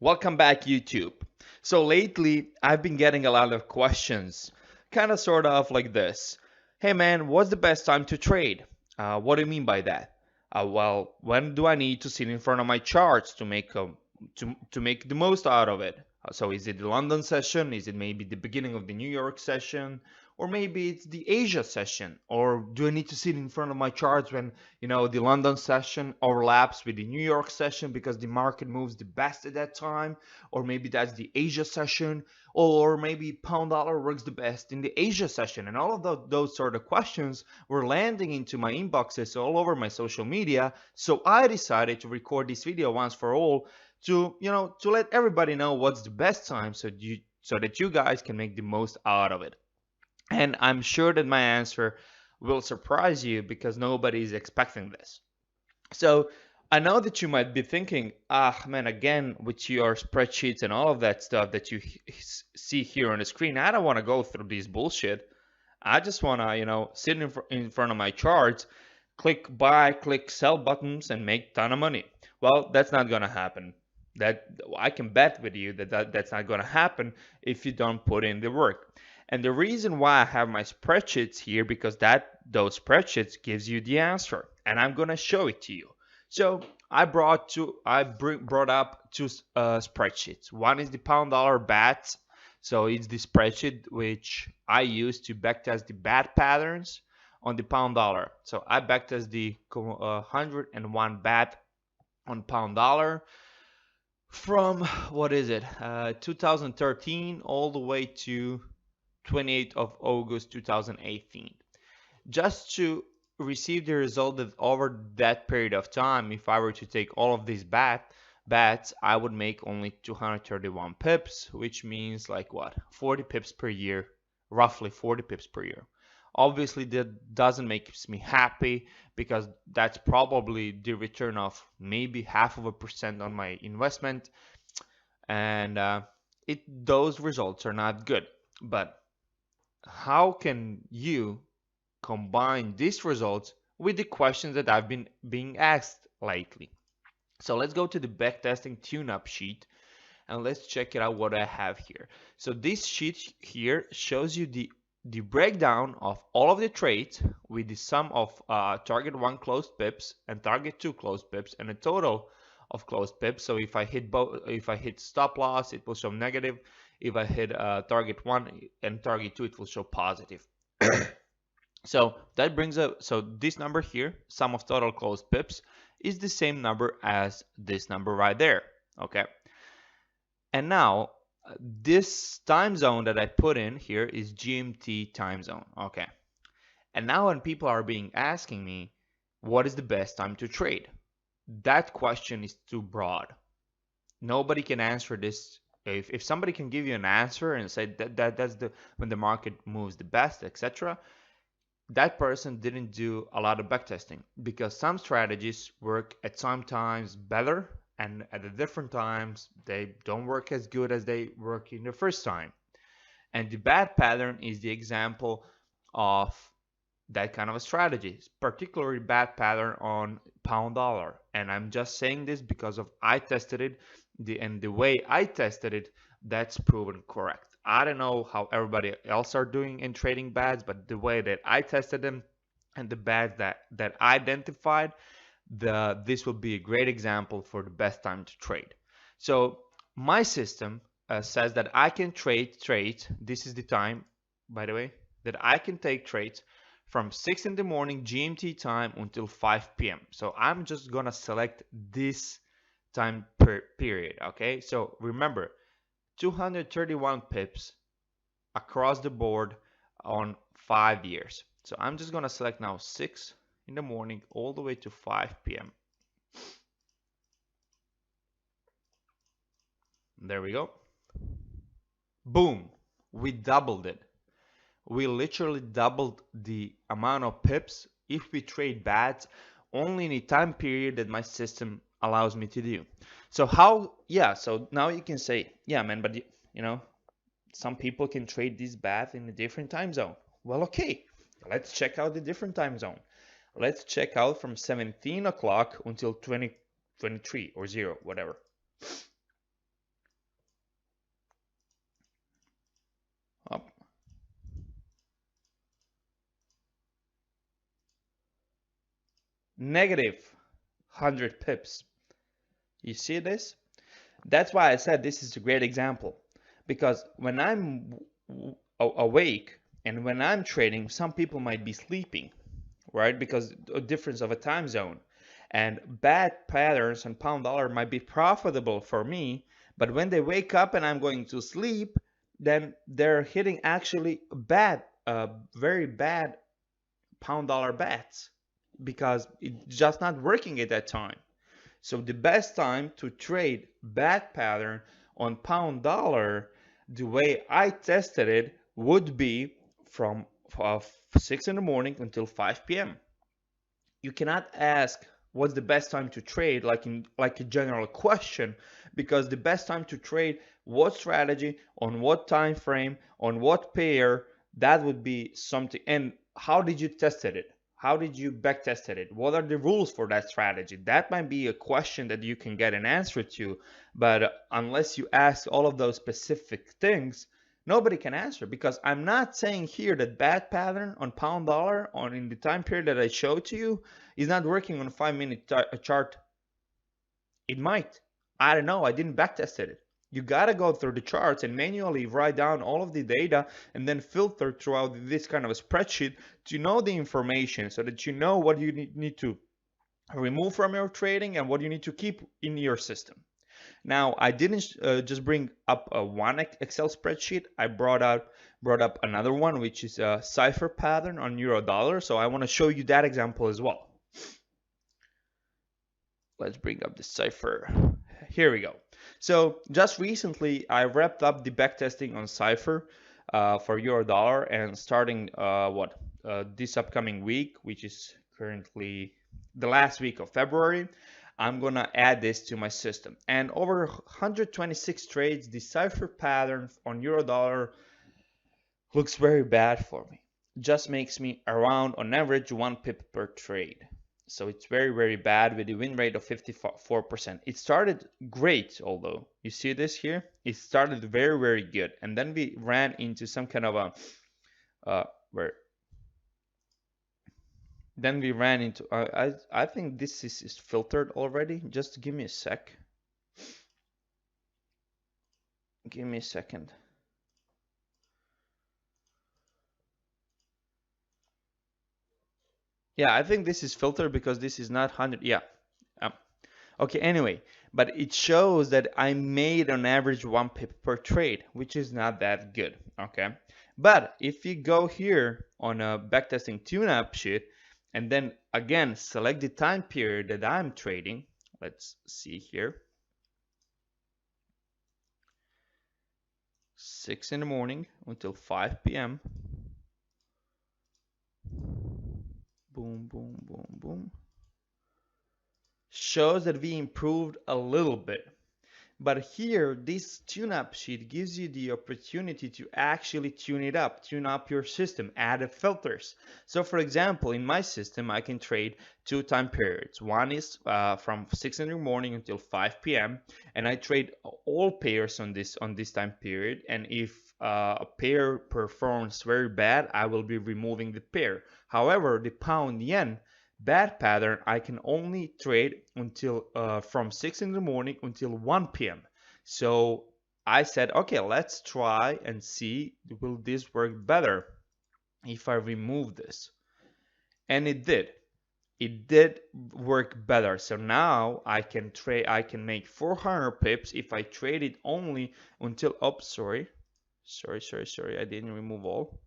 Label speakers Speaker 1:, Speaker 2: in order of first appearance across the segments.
Speaker 1: Welcome back, YouTube. So lately, I've been getting a lot of questions, kind of sort of like this. Hey man, what's the best time to trade? What do you mean by that? Well, when do I need to sit in front of my charts to make the most out of it? So is it the London session? Is it maybe the beginning of the New York session? Or maybe it's the Asia session? Or do I need to sit in front of my charts when the London session overlaps with the New York session because the market moves the best at that time? Or maybe that's the Asia session? Or maybe pound dollar works the best in the Asia session? And all of those sort of questions were landing into my inboxes all over my social media. So I decided to record this video once for all to let everybody know what's the best time so that you guys can make the most out of it. And I'm sure that my answer will surprise you because nobody is expecting this. So I know that you might be thinking, ah, man, again, with your spreadsheets and all of that stuff that you see here on the screen, I don't want to go through this bullshit. I just want to, sit in front of my charts, click buy, click sell buttons, and make a ton of money. Well, that's not going to happen. That I can bet with you that's not going to happen if you don't put in the work. And the reason why I have my spreadsheets here because those spreadsheets gives you the answer, and I'm going to show it to you. So brought up two spreadsheets. One is the pound dollar BAT. So it's the spreadsheet which I use to backtest the BAT patterns on the pound dollar. So I backtest the 101 BAT on pound dollar from what is it 2013 all the way to 28th of August 2018. Just to receive the result that over that period of time, if I were to take all of these bats, I would make only 231 pips, which means like what, 40 pips per year, roughly 40 pips per year. Obviously, that doesn't make me happy because that's probably the return of maybe 0.5% on my investment, and those results are not good. But how can you combine these results with the questions that I've been being asked lately? So let's go to the backtesting tune-up sheet and let's check it out what I have here. So this sheet here shows you the breakdown of all of the trades with the sum of target 1 closed pips and target 2 closed pips and a total of closed pips. So if I hit stop loss, it will show negative. If I hit target 1 and target 2, it will show positive. So that brings up, so this number here, sum of total closed pips, is the same number as this number right there. Okay. And now this time zone that I put in here is GMT time zone. Okay. And now when people are being asking me, what is the best time to trade? That question is too broad. Nobody can answer this. If somebody can give you an answer and say that's the when the market moves the best, etc., that person didn't do a lot of backtesting because some strategies work at some times better and at the different times they don't work as good as they work in the first time. And the bad pattern is the example of that kind of a strategy, particularly bad pattern on pound dollar. And I'm just saying this because of I tested it, and the way I tested it, that's proven correct. I don't know how everybody else are doing in trading bads, but the way that I tested them and the bads that I identified, this will be a great example for the best time to trade. So my system says that I can trade trades. This is the time, by the way, that I can take trades from 6 in the morning GMT time until 5 p.m. So I'm just gonna select this time period. Okay, so remember 231 pips across the board on 5 years. So I'm just gonna select now 6 in the morning all the way to 5 p.m. There we go. Boom, we doubled it. We literally doubled the amount of pips if we trade bats only in a time period that my system allows me to do. So so now you can say, yeah, man, but some people can trade this bat in a different time zone. Well, okay, let's check out the different time zone. Let's check out from 17 o'clock until 2023 or 0, whatever. negative 100 pips. You see this? That's why I said this is a great example, because when I'm awake and when I'm trading, some people might be sleeping, right? Because a difference of a time zone. And bad patterns on pound dollar might be profitable for me, but when they wake up and I'm going to sleep, then they're hitting actually bad, very bad pound dollar bets because it's just not working at that time. So the best time to trade bad pattern on pound dollar, the way I tested it, would be from 6 in the morning until 5 p.m. You cannot ask what's the best time to trade like a general question, because the best time to trade what strategy on what time frame on what pair, that would be something. And how did you test it? How did you back test it? What are the rules for that strategy? That might be a question that you can get an answer to, but unless you ask all of those specific things, nobody can answer. Because I'm not saying here that bad pattern on pound dollar on in the time period that I showed to you is not working on a 5-minute chart. It might. I don't know. I didn't backtest it. You gotta go through the charts and manually write down all of the data and then filter throughout this kind of a spreadsheet to know the information so that you know what you need to remove from your trading and what you need to keep in your system. Now, I didn't just bring up one Excel spreadsheet. I brought up another one, which is a cipher pattern on euro dollar. So I want to show you that example as well. Let's bring up the cipher. Here we go. So just recently, I wrapped up the backtesting on cipher for euro dollar, and starting this upcoming week, which is currently the last week of February, I'm gonna add this to my system. And over 126 trades, the cipher pattern on euro dollar looks very bad for me. Just makes me around on average 1 pip per trade. So it's very, very bad with a win rate of 54%. It started great, although you see this here, it started very, very good, and then we ran into some kind of a then we ran into I think this is filtered already. Just give me a sec. Give me a second. Yeah, I think this is filtered because this is not 100. Yeah. Um, okay, anyway, but it shows that I made on average 1 pip per trade, which is not that good. Okay. But if you go here on a backtesting tune-up sheet and then again select the time period that I'm trading, let's see here. 6 in the morning until 5 p.m. Boom, boom, boom, boom. Shows that we improved a little bit. But here, this tune-up sheet gives you the opportunity to actually tune up your system, add filters. So for example, in my system, I can trade 2 time periods. One is from 6 in the morning until 5 p.m. and I trade all pairs on this time period. And if a pair performs very bad, I will be removing the pair. However, the pound yen bad pattern, I can only trade until from 6 in the morning until 1 p.m. So I said, okay, let's try and see, will this work better if I remove this? And it did. It did work better. So now I can make 400 pips if I trade it only until, oh, sorry, I didn't remove all.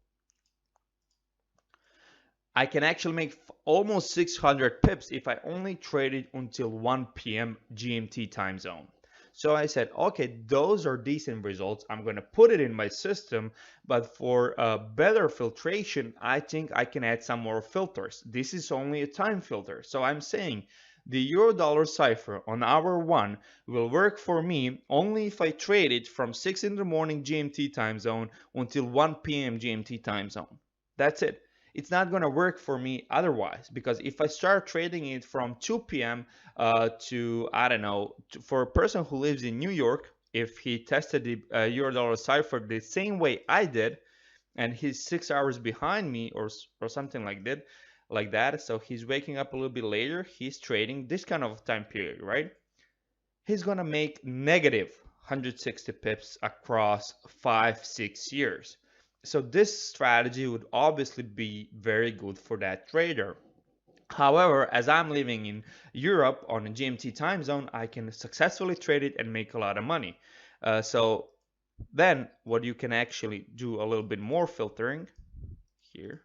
Speaker 1: I can actually make almost 600 pips if I only traded until 1 p.m. GMT time zone. So I said, okay, those are decent results. I'm going to put it in my system, but for better filtration, I think I can add some more filters. This is only a time filter. So I'm saying the euro dollar cipher on hour 1 will work for me only if I trade it from 6 in the morning GMT time zone until 1 p.m. GMT time zone. That's it. It's not going to work for me otherwise, because if I start trading it from 2 p.m. To, I don't know, for a person who lives in New York, if he tested the euro dollar cipher the same way I did, and he's 6 hours behind me or something like that, like that. So he's waking up a little bit later. He's trading this kind of time period, right? He's gonna make negative 160 pips across 5-6 years. So this strategy would obviously be very good for that trader. However, as I'm living in Europe on a GMT time zone, I can successfully trade it and make a lot of money. So then what you can actually do a little bit more filtering here.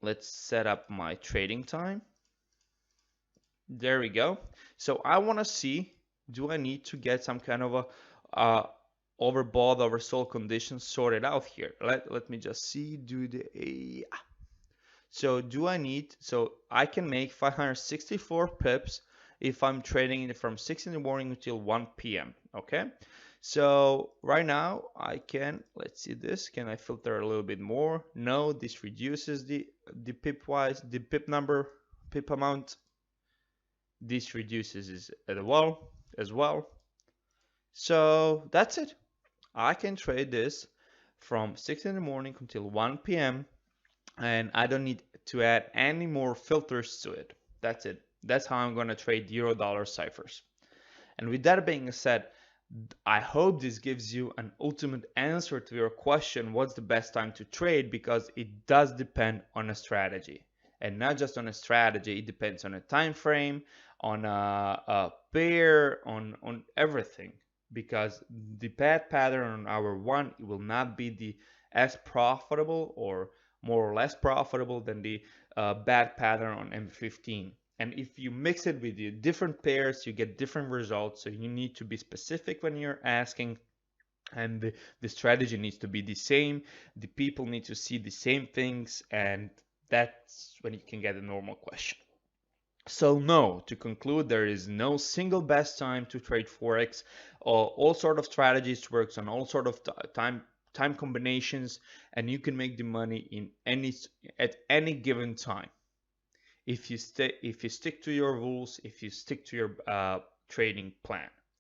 Speaker 1: Let's set up my trading time. There we go. So I want to see, do I need to get some kind of a overbought, oversold conditions sorted out here? Let me just see, so do I need, so I can make 564 pips if I'm trading it from 6 in the morning until 1 p.m. Okay. So right now I can, let's see this, can I filter a little bit more? No, this reduces the pip number, pip amount. This reduces it as well. So that's it. I can trade this from 6 in the morning until 1 p.m. and I don't need to add any more filters to it. That's it. That's how I'm going to trade euro-dollar ciphers. And with that being said, I hope this gives you an ultimate answer to your question, what's the best time to trade, because it does depend on a strategy. And not just on a strategy, it depends on a time frame, on a pair, on everything. Because the bad pattern on hour one will not be the as profitable or more or less profitable than the bad pattern on M15. And if you mix it with the different pairs, you get different results. So you need to be specific when you're asking, and the strategy needs to be the same. The people need to see the same things, and that's when you can get a normal question. So no, to conclude, there is no single best time to trade Forex. All sort of strategies works on all sort of time combinations, and you can make the money in at any given time if you stick to your rules, if you stick to your trading plan.